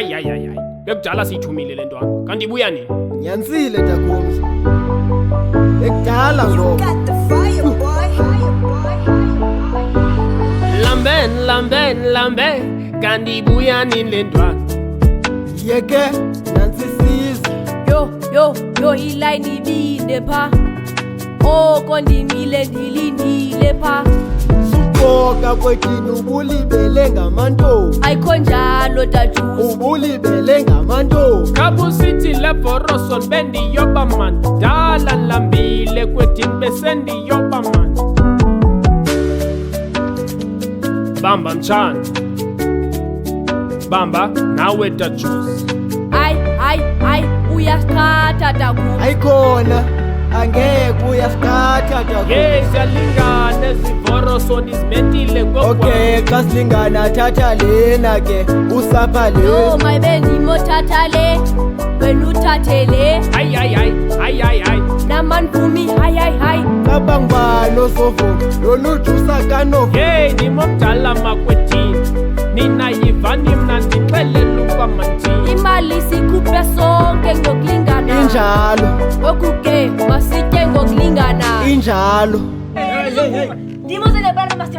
hayi ekudala siyithumile le ntwana kanti ibuya nini nyanisile takhomzi ekudala You got the fire, boy. lambe kanti ibuya nini le ntwana yeke nansi siza yo ilayini ibinde pha kondimile ndilindile pha sukoka kwetini ubulibele ngamantombi ayikho njalo tajusi ubulibele ngamantombi kabusithi leVoroso bendiyoba mani dala lambile kwetini besendiyoba mani bamba mtshana bamba nawe tajusi hayi uyasithatha takubo ayikhona angeke uyasikhatha takhomzi siyalingana iVoroso nizimetile okay xa silingana thatha lena ke usapha le no mayibe ndimothatha le wena uthathe le hayi namanvumi hayi caba ngubani osofomi lolujusa kanova nimomdala makwetini nina yivani mna ndixelela ukuba mandini imali sikhuphe sonke ngokulingana injalo okuke masitye ngokulingana injalo Dimos en el barrio más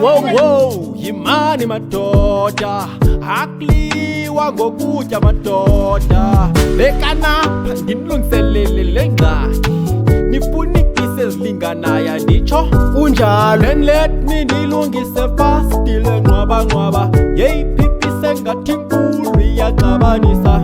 Wow, yimani madoda akliwa ngokutya madoda bekanapha ndimlungiselele le ngxaki nifunikise zilinganayo nditsho kunjalo and let me ndilungise fast le nqwaba yeyiphipise ngathi nkulu iyaxabanisa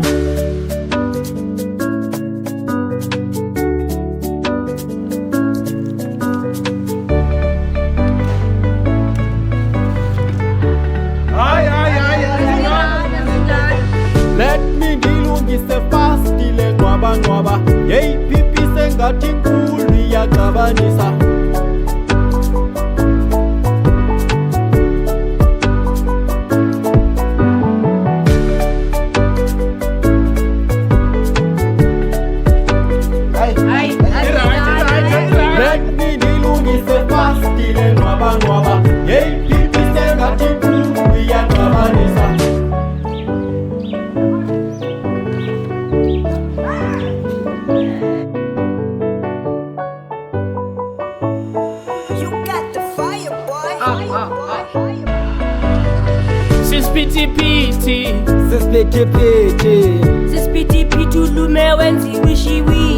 Let me ndilungise fast le nqwaba yeyiphipise ngathi nkulu iyaxabanisa Let me ndilungise fast le nqwaba yeyiphipise ngathi nkulu iyaxabanisa You got the fire, boy. Siphithiphithi sisiphithiphithi Siphithiphithi ulume wenzi wishiwi